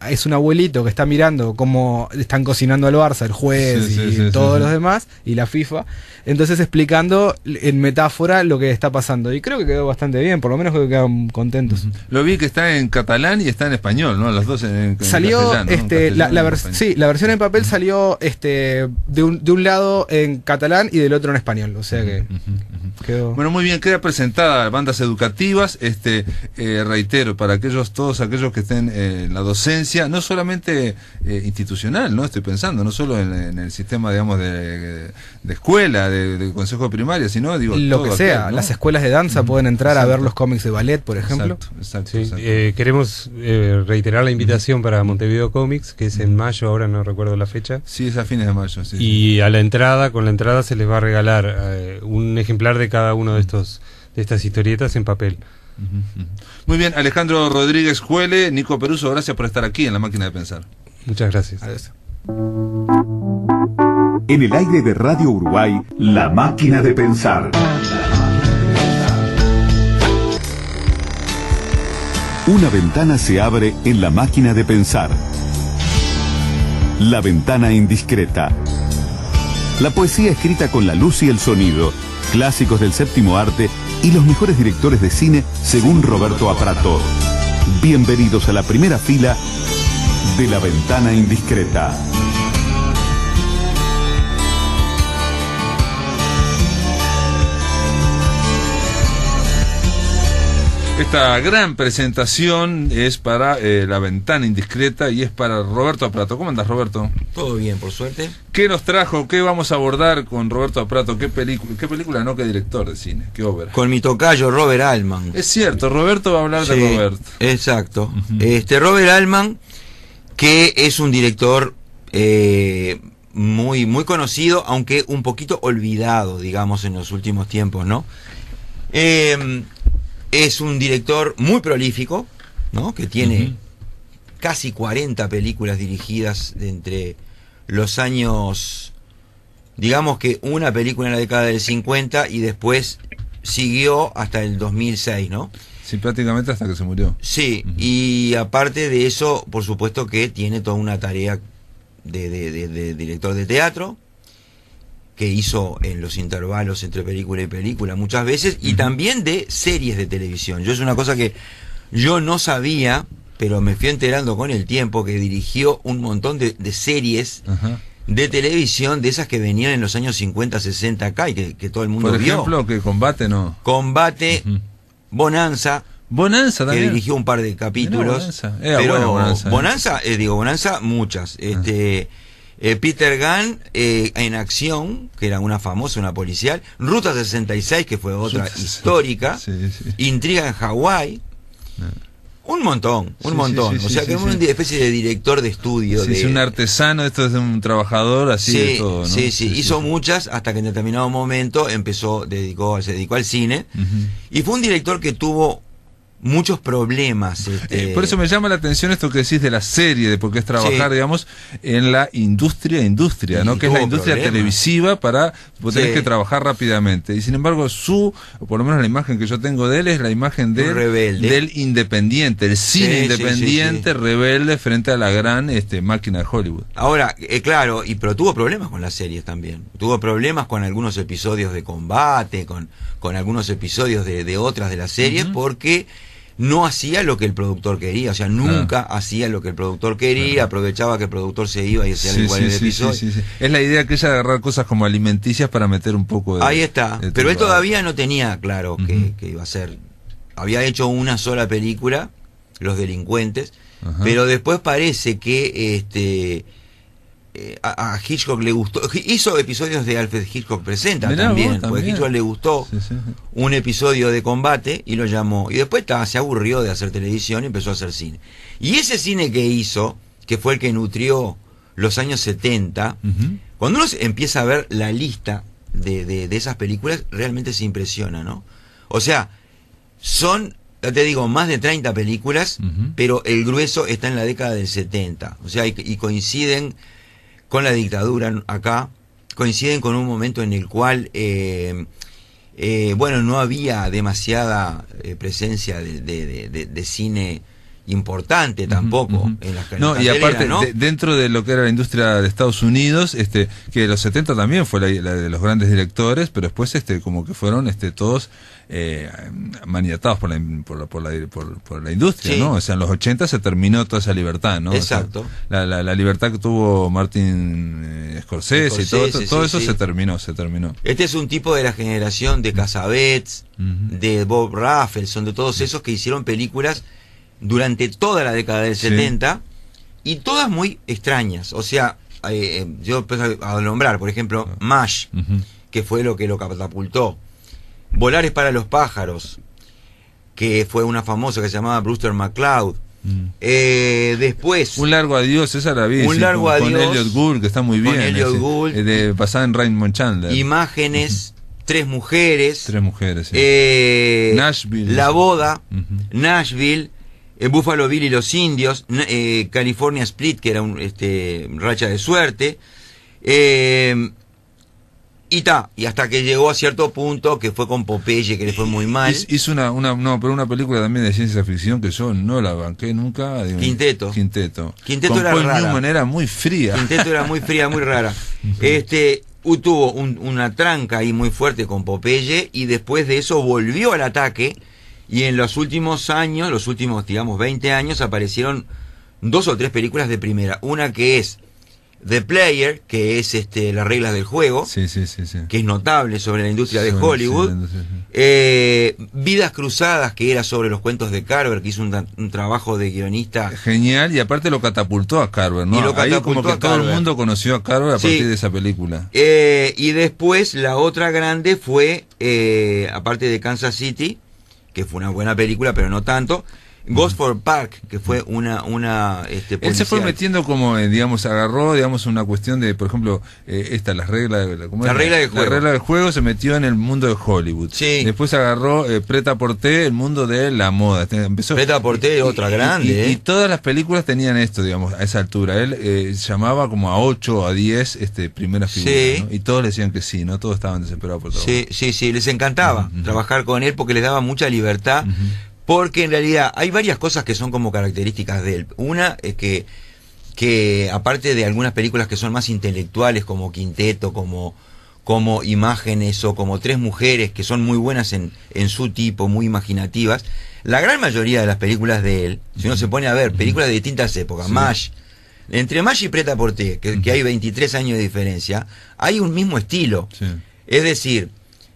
es un abuelito que está mirando cómo están cocinando al Barça, el juez y todos los demás, y la FIFA, entonces explicando en metáfora lo que está pasando, y creo que quedó bastante bien, por lo menos creo que quedan contentos. Lo vi que está en catalán y está en español, ¿no? Los dos en salió castellano, la versión en papel salió de un lado en catalán y del otro en español, o sea que quedó. Bueno, muy bien, queda presentada bandas educativas, reitero, para todos aquellos que estén en la docencia, no solamente institucional, ¿no? Estoy pensando, no solo en el sistema, digamos, de escuela, de consejo de primaria, sino, digo, lo que sea, aquel, ¿no? Las escuelas de danza pueden entrar a ver los cómics de ballet, por ejemplo. Exacto. Queremos reiterar la invitación para Montevideo Comics, que es en mayo, ahora no recuerdo la fecha. Sí, es a fines de mayo. Sí, y a la entrada, con la entrada se les va a regalar un ejemplar de cada uno de estas historietas en papel. Muy bien, Alejandro Rodríguez Juele, Nico Peruso, gracias por estar aquí en La Máquina de Pensar. Muchas gracias. En el aire de Radio Uruguay, La Máquina de Pensar. Una ventana se abre en La Máquina de Pensar. La ventana indiscreta. La poesía escrita con la luz y el sonido, clásicos del séptimo arte y los mejores directores de cine según Roberto Aprato. Bienvenidos a la primera fila de La Ventana Indiscreta. Esta gran presentación es para La Ventana Indiscreta y es para Roberto Aprato. ¿Cómo andas, Roberto? Todo bien, por suerte. ¿Qué nos trajo? ¿Qué vamos a abordar con Roberto Aprato? ¿Qué película? No, qué director de cine, qué obra. Con mi tocayo, Robert Altman. Es cierto, Roberto va a hablar de Robert. Exacto. Robert Altman, que es un director muy, muy conocido, aunque un poquito olvidado, digamos, en los últimos tiempos, ¿no? Es un director muy prolífico, ¿no? Que tiene casi 40 películas dirigidas entre los años, digamos que una película en la década del 50 y después siguió hasta el 2006, ¿no? Sí, prácticamente hasta que se murió. Sí, y aparte de eso, por supuesto que tiene toda una tarea de director de teatro, que hizo en los intervalos entre película y película muchas veces, y también de series de televisión. Es una cosa que yo no sabía, pero me fui enterando con el tiempo, que dirigió un montón de series de televisión, de esas que venían en los años 50, 60 acá, y que todo el mundo vio. Por ejemplo, que Combate, ¿no? Combate, Bonanza. Bonanza también. Que dirigió un par de capítulos. Pero Bonanza, muchas. Peter Gunn en Acción, que era una famosa, una policial. Ruta 66, que fue otra histórica. Intriga en Hawái. Un montón. O sea, que es una especie de director de estudio. Es un artesano, esto es de un trabajador, así de todo, ¿no? Hizo muchas, hasta que en determinado momento se dedicó al cine. Y fue un director que tuvo muchos problemas. Por eso me llama la atención esto que decís de la serie, porque es trabajar, digamos, en la industria, ¿no? Que es la industria televisiva, para vos tenés que trabajar rápidamente. Y sin embargo, por lo menos la imagen que yo tengo de él es la imagen del independiente, el cine independiente, rebelde frente a la gran máquina de Hollywood. Ahora, claro, pero tuvo problemas con las series también. Tuvo problemas con algunos episodios de Combate, con algunos episodios de otras de las series, porque no hacía lo que el productor quería, o sea, nunca hacía lo que el productor quería, aprovechaba que el productor se iba y hacía igual el episodio. Es la idea que ella de agarrar cosas como alimenticias para meter un poco de... Ahí está, pero él todavía no tenía claro que iba a ser. Había hecho una sola película, Los Delincuentes, pero después parece que a Hitchcock le gustó. Hizo episodios de Alfred Hitchcock Presenta. Mirá, también, porque a Hitchcock le gustó un episodio de Combate y lo llamó. Y después se aburrió de hacer televisión y empezó a hacer cine. Y ese cine que hizo, que fue el que nutrió los años 70, cuando uno empieza a ver la lista de esas películas, realmente se impresiona, ¿no? O sea, son, ya te digo, más de 30 películas, pero el grueso está en la década del 70. O sea, y coinciden con la dictadura acá, coinciden con un momento en el cual no había demasiada presencia de cine importante tampoco en la No, y aparte, ¿no? Dentro de lo que era la industria de Estados Unidos, que los 70 también fue la de los grandes directores, pero después como que fueron todos maniatados por la industria, ¿no? O sea, en los 80 se terminó toda esa libertad, ¿no? Exacto. O sea, la libertad que tuvo Martin Scorsese y todo eso se terminó. Este es un tipo de la generación de Cassavetes, de Bob Rafelson, de todos esos que hicieron películas durante toda la década del 70 y todas muy extrañas. O sea, yo empecé a nombrar, por ejemplo, MASH, que fue lo que lo catapultó. Volar es para los pájaros, que fue una famosa que se llamaba Brewster McCloud. Después Un largo adiós, esa la vi. Un largo adiós con Elliot Gould, que está muy bien. Con Elliot Gould. Basada en Raymond Chandler. Imágenes, Tres mujeres. Nashville. La boda, Nashville, Buffalo Bill y los indios, California Split, que era un racha de suerte, y hasta que llegó a cierto punto que fue con Popeye, que le fue muy mal. Hizo una película también de ciencia ficción que yo no la banqué nunca. Quinteto con era Paul rara. Newman era muy fría. Quinteto era muy fría, muy rara. Tuvo una tranca ahí muy fuerte con Popeye, y después de eso volvió al ataque, y en los últimos años, digamos 20 años, aparecieron 2 o 3 películas de primera. Una que es The Player, que es las reglas del juego, que es notable sobre la industria de Hollywood. Vidas Cruzadas, que era sobre los cuentos de Carver, que hizo un trabajo de guionista genial, y aparte lo catapultó a Carver, ¿no? Ahí como que todo el mundo conoció a Carver a partir de esa película. Y después la otra grande fue, aparte de Kansas City, que fue una buena película, pero no tanto, Gosford Park, que fue una él se fue metiendo como, agarró, una cuestión de, por ejemplo, las reglas la regla del juego. La regla del juego se metió en el mundo de Hollywood. Después agarró Pret-a-Porter, el mundo de la moda. Empezó Pret-a-Porter, otra grande. Y todas las películas tenían esto, a esa altura. Él llamaba como a 8 o a 10 primeras figuras, ¿no? Y todos le decían que sí, ¿no? Todos estaban desesperados por trabajar. Sí, les encantaba trabajar con él porque les daba mucha libertad. Porque en realidad hay varias cosas que son como características de él. Una es que aparte de algunas películas que son más intelectuales, como Quinteto, como Imágenes, o como Tres mujeres, que son muy buenas en su tipo, muy imaginativas, la gran mayoría de las películas de él, si uno se pone a ver películas de distintas épocas, MASH, entre MASH y Pret-a-Porter, que hay 23 años de diferencia, hay un mismo estilo. Es decir,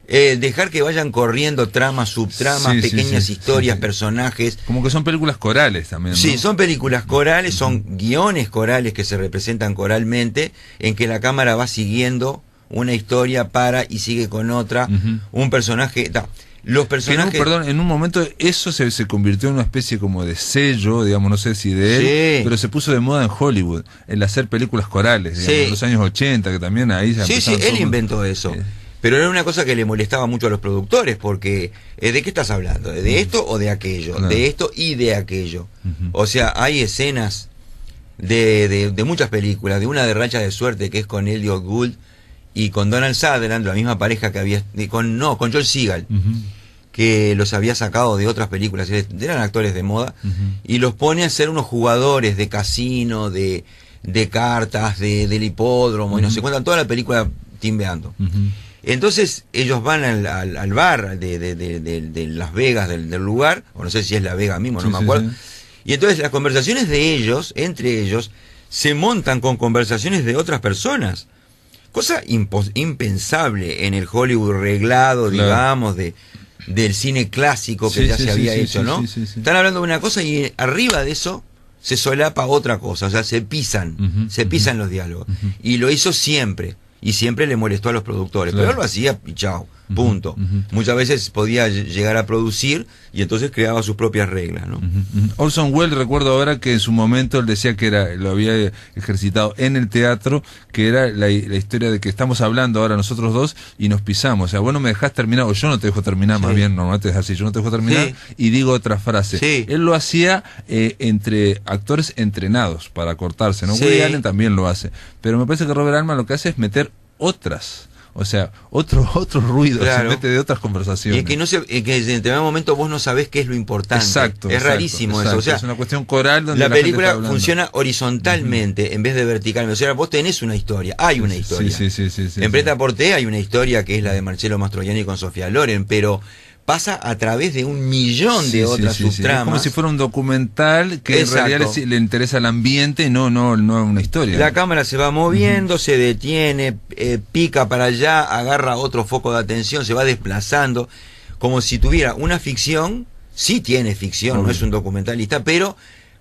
dejar que vayan corriendo tramas, subtramas, pequeñas historias, personajes. Como que son películas corales también, ¿no? Sí, son películas corales, son guiones corales que se representan coralmente, en que la cámara va siguiendo una historia, y sigue con otra, un personaje. Los personajes. En un momento eso se convirtió en una especie como de sello, no sé si de él, pero se puso de moda en Hollywood, el hacer películas corales, en los años 80, que también ahí se él inventó eso. Pero era una cosa que le molestaba mucho a los productores, porque ¿de qué estás hablando? ¿De esto o de aquello? Claro. De esto y de aquello. O sea, hay escenas de muchas películas, de una de Racha de Suerte, que es con Elliot Gould y con Donald Sutherland, la misma pareja que había, con Joel Seagal, que los había sacado de otras películas, eran actores de moda, y los pone a ser unos jugadores de casino, de cartas, del hipódromo, y no sé cuánto, toda la película timbeando. Entonces ellos van al bar de Las Vegas, del lugar, o no sé si es La Vega mismo, no me acuerdo. Y entonces las conversaciones de ellos, entre ellos, se montan con conversaciones de otras personas. Cosa impensable en el Hollywood reglado, digamos, del cine clásico que ya se había hecho, ¿no? Están hablando de una cosa y arriba de eso se solapa otra cosa, o sea, se pisan los diálogos. Y lo hizo siempre. Y siempre le molestó a los productores, pero él lo hacía y chao, punto. Muchas veces podía llegar a producir y entonces creaba sus propias reglas, ¿no? Orson Welles, recuerdo ahora que en su momento él decía que lo había ejercitado en el teatro, que era la historia de que estamos hablando ahora nosotros dos y nos pisamos. O sea, vos no me dejás terminar, o yo no te dejo terminar, más bien, normalmente es así, yo no te dejo terminar y digo otra frase. Él lo hacía entre actores entrenados para cortarse, ¿no? Woody Allen también lo hace, pero me parece que Robert Altman lo que hace es meter otras O sea, otro ruido, Claro. se mete de otras conversaciones. Y que en determinado momento vos no sabés qué es lo importante. Exacto. Es rarísimo eso. O sea, es una cuestión coral donde la gente película está hablando. funciona horizontalmente en vez de verticalmente. O sea, vos tenés una historia, hay una historia. Sí, En Preta Porté hay una historia que es la de Marcello Mastroianni con Sofía Loren, pero pasa a través de 1.000.000 de otras subtramas. Es como si fuera un documental que Exacto. en realidad le interesa el ambiente y no una historia. La cámara se va moviendo, se detiene, pica para allá, agarra otro foco de atención, se va desplazando, como si tuviera una ficción. Sí tiene ficción, no es un documentalista, pero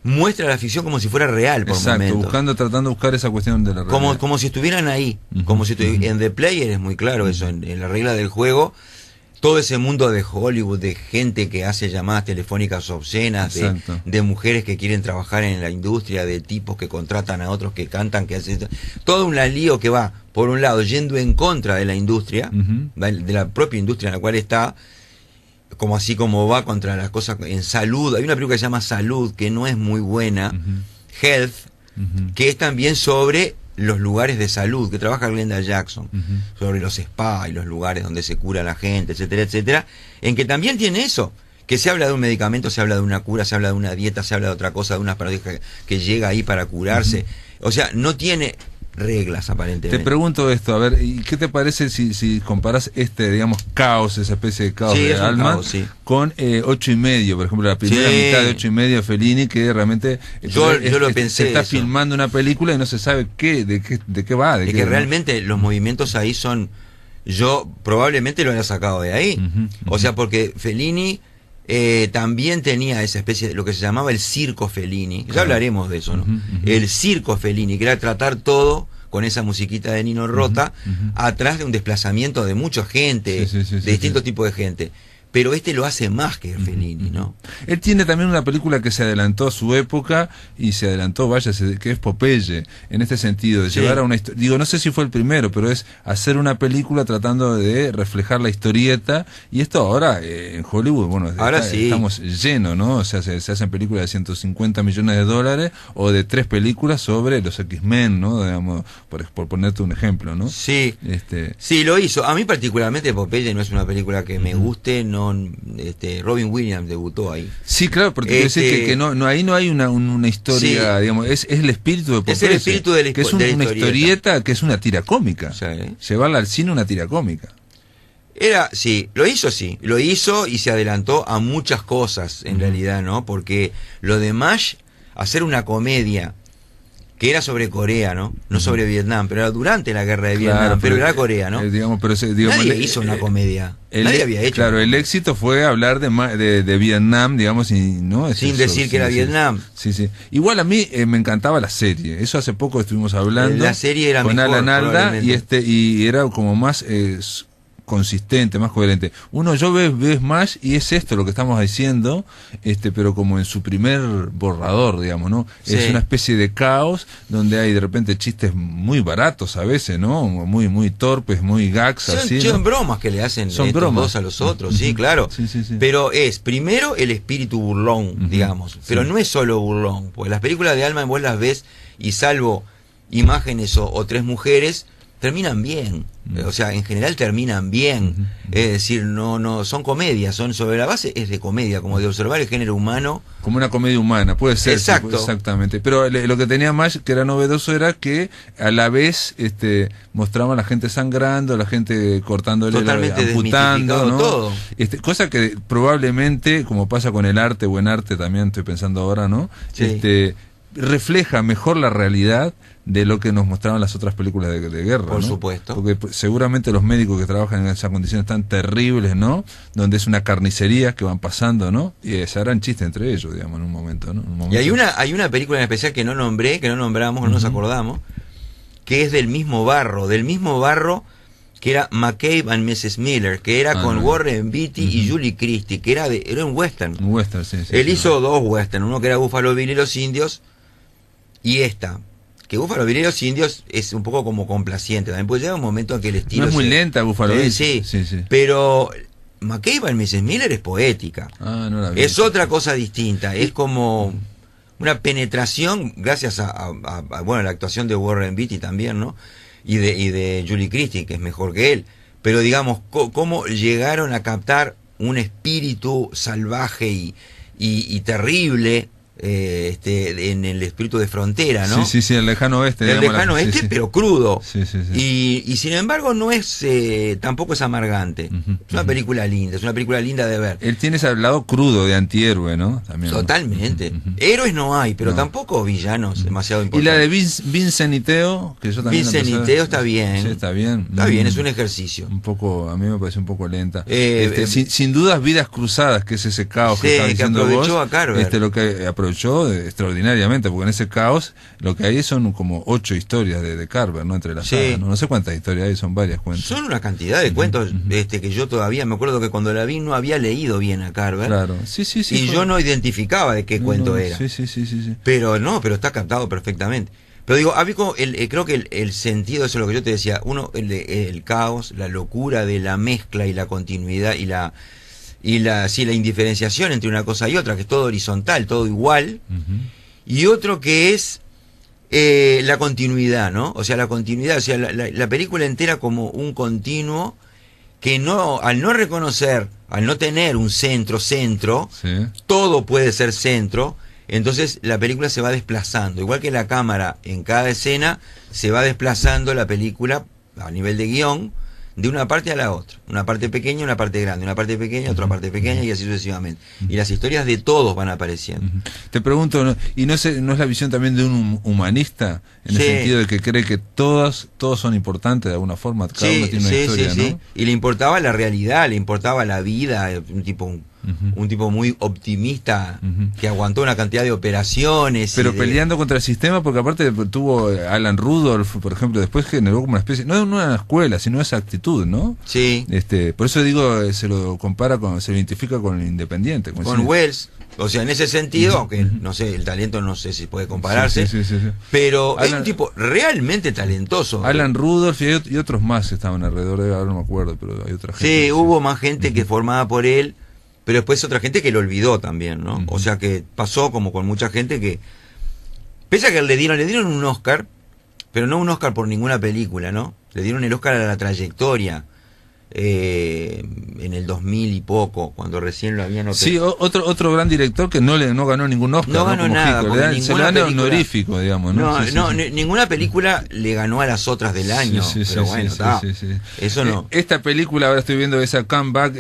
muestra la ficción como si fuera real por momentos. Tratando de buscar esa cuestión de la realidad. Como si estuvieran ahí, como si en The Player es muy claro eso, en la regla del juego. Todo ese mundo de Hollywood, de gente que hace llamadas telefónicas obscenas, de mujeres que quieren trabajar en la industria, de tipos que contratan a otros que cantan, que hacen todo un lío que va, por un lado, yendo en contra de la industria, de la propia industria en la cual está, como así como va contra las cosas en salud. Hay una película que se llama Salud, que no es muy buena, Health, que es también sobre los lugares de salud, que trabaja Glenda Jackson, sobre los spa y los lugares donde se cura la gente, etcétera, etcétera, en que también tiene eso, que se habla de un medicamento, se habla de una cura, se habla de una dieta, se habla de otra cosa, de una pareja que llega ahí para curarse. O sea, no tiene reglas aparentemente. Te pregunto esto, a ver, ¿y qué te parece si comparás digamos, caos, esa especie de caos de Altman, con 8,5, por ejemplo, la primera mitad de 8,5 de Fellini, que realmente yo lo pensé, se está filmando una película y no se sabe de qué va. Que realmente los movimientos ahí son, yo probablemente lo haya sacado de ahí. O sea, porque Fellini también tenía esa especie de lo que se llamaba el circo Fellini. Ya hablaremos de eso, ¿no? El circo Fellini, que era tratar todo con esa musiquita de Nino Rota, atrás de un desplazamiento de mucha gente, de distintos tipos de gente. Pero lo hace más que Fellini, ¿no? Él tiene también una película que se adelantó a su época y se adelantó, que es Popeye, en este sentido, de llevar a una historia. Digo, no sé si fue el primero, pero es hacer una película tratando de reflejar la historieta. Y esto ahora en Hollywood, bueno, estamos llenos, ¿no? O sea, se hacen películas de $150 millones o de 3 películas sobre los X-Men, ¿no? Digamos, por ponerte un ejemplo, ¿no? Sí, sí, lo hizo. A mí particularmente Popeye no es una película que me guste, Robin Williams debutó ahí. Sí, claro, porque quiero decir que ahí no hay una historia, digamos, es el espíritu de Popeye. Es el espíritu de la que es una historieta que es una tira cómica. Llevarla al cine una tira cómica. Lo hizo y se adelantó a muchas cosas en realidad, ¿no? Porque lo de MASH, hacer una comedia que era sobre Corea, ¿no? No sobre Vietnam, pero era durante la guerra de Vietnam, pero era Corea, ¿no? Nadie hizo una comedia. Nadie había hecho. Claro, el éxito fue hablar de Vietnam, digamos, y no sin decir que era Vietnam. Sí. Igual a mí me encantaba la serie. Eso hace poco estuvimos hablando. La serie era con mejor, Alan Alda y era como más consistente, más coherente. Yo ves más y es esto lo que estamos diciendo, pero como en su primer borrador, digamos, ¿no? Es una especie de caos donde hay de repente chistes muy baratos a veces, ¿no? Muy torpes, muy gags, así. Son bromas que le hacen estos dos a los otros, sí, claro. Sí. Pero es primero el espíritu burlón, digamos, pero no es solo burlón, porque las películas de Altman vos las ves y salvo imágenes o 3 mujeres terminan bien. O sea, en general terminan bien. Es decir, no son comedias, son sobre la base, es de comedia, como de observar el género humano. Como una comedia humana, puede ser. Exacto. Sí, exactamente. Pero lo que tenía más, que era novedoso, era que a la vez mostraban a la gente sangrando, la gente cortándole, amputando, ¿no? Todo. Cosa que probablemente, como pasa con el arte, buen arte también estoy pensando ahora, ¿no? Sí. Refleja mejor la realidad de lo que nos mostraban las otras películas de guerra. Por ¿no? supuesto. Porque seguramente los médicos que trabajan en esas condiciones tan terribles, ¿no? Donde es una carnicería que van pasando, ¿no? Y se harán chistes entre ellos, digamos, en un momento, ¿no? Y hay una película en especial que no nombramos, no nos acordamos, que es del mismo barro, que era McCabe and Mrs. Miller, que era con Warren Beatty y Julie Christie, que era un western. Un western, sí. Él hizo 2 western, uno que era Buffalo Bill y los indios, y que Buffalo Bill y los indios es un poco como complaciente también, porque llega un momento en que el estilo no es muy lenta Buffalo Bill. Sí, pero McCabe and Mrs. Miller es poética. No la vi. Es otra cosa distinta, es como una penetración gracias a la actuación de Warren Beatty también, ¿no? y de Julie Christie, que es mejor que él. Pero digamos, cómo llegaron a captar un espíritu salvaje y terrible en el espíritu de frontera, ¿no? Sí, el lejano oeste. El lejano oeste, pero crudo. Sí. Y sin embargo no es tampoco es amargante. Es una película linda, es una película linda de ver. Él tiene ese lado crudo de antihéroe, ¿no? También, totalmente. Héroes no hay, pero tampoco villanos demasiado importantes. Y la de Vincent y Theo, que yo también... Vincent y Theo está bien. Sí, está bien. Está bien, es un ejercicio. Un poco, a mí me parece un poco lenta. Sin dudas, Vidas Cruzadas, que es ese caos que está diciendo que aprovechó vos. A Carver. Lo que aprovechó extraordinariamente, porque en ese caos lo que hay son como 8 historias de Carver, ¿no? Entre las sagas, ¿no? No sé cuántas historias hay, son varias cuentos. Son una cantidad de cuentos que yo todavía me acuerdo que cuando la vi no había leído bien a Carver. Claro, sí. Y yo no identificaba de qué cuento era. Sí. Pero está captado perfectamente. Pero digo, creo que el sentido, eso es lo que yo te decía, el caos, la locura de la mezcla y la continuidad y la indiferenciación entre una cosa y otra, que es todo horizontal, todo igual, y otro que es la continuidad, ¿no? O sea, la continuidad, o sea, la película entera como un continuo que al no reconocer, al no tener un centro, todo puede ser centro, entonces la película se va desplazando, igual que la cámara en cada escena se va desplazando la película a nivel de guión, de una parte a la otra, una parte pequeña, una parte grande, una parte pequeña, otra parte pequeña y así sucesivamente. Y las historias de todos van apareciendo. Te pregunto, ¿y no es la visión también de un humanista en el sentido de que cree que todos son importantes de alguna forma, cada uno tiene una historia, ¿no? Y le importaba la realidad, le importaba la vida, un tipo muy optimista que aguantó una cantidad de operaciones. Pero peleando contra el sistema, porque aparte tuvo Alan Rudolph, por ejemplo, después generó como una especie, no una escuela, sino esa actitud, ¿no? Sí. Por eso digo, se lo identifica con el Independiente. Con Wells. O sea, en ese sentido, aunque no sé, el talento no sé si puede compararse, sí. Pero es un tipo realmente talentoso. Alan Rudolph y otros más estaban alrededor de él, ahora no me acuerdo, pero hay otra gente. Sí, hubo más gente que formaba por él, pero después otra gente que lo olvidó también, ¿no? O sea que pasó como con mucha gente que, pese a que le dieron un Oscar, pero no un Oscar por ninguna película, ¿no? Le dieron el Oscar a la trayectoria. En el 2000 y poco, cuando recién lo habían operado. Sí, otro gran director que no ganó ningún Oscar. No ganó nada. Se le dan honorífico, digamos, ¿no? Ninguna película le ganó a las otras del año. Pero bueno, eso no. Esta película, ahora estoy viendo esa Comeback,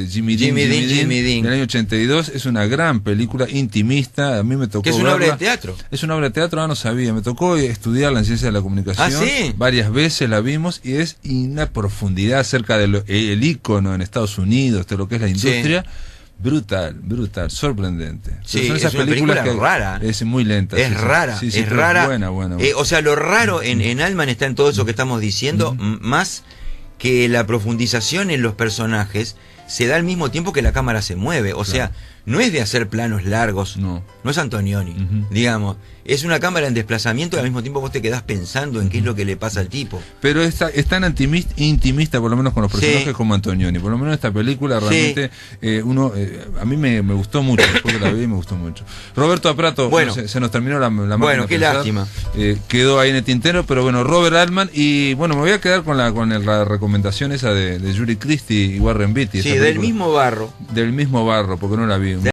Jimmy Dean, del año 82, es una gran película intimista. A mí me tocó. ¿Que es una obra de teatro? Es una obra de teatro, no sabía. Me tocó estudiarla en Ciencia de la Comunicación. ¿Sí? Varias veces la vimos y es una profundidad acerca de el ícono en Estados Unidos, de lo que es la industria, brutal, sorprendente. Sí, son esas es una película rara. Es muy lenta. Es rara, es rara. Buena. O sea, lo raro en Altman está en todo eso que estamos diciendo, más que la profundización en los personajes se da al mismo tiempo que la cámara se mueve. O sea, no es de hacer planos largos, no es Antonioni, digamos. Es una cámara en desplazamiento y al mismo tiempo vos te quedás pensando en qué es lo que le pasa al tipo. Pero es tan intimista, por lo menos con los personajes, como Antonioni. Por lo menos esta película realmente a mí me gustó mucho. Después que la vi me gustó mucho. Roberto Aprato, se nos terminó la máquina. Bueno, qué lástima. Quedó ahí en el tintero, pero bueno, Robert Altman. Y bueno, me voy a quedar con la recomendación esa de Julie Christie y Warren Beatty. Sí, del mismo barro. Del mismo barro, porque no la vi.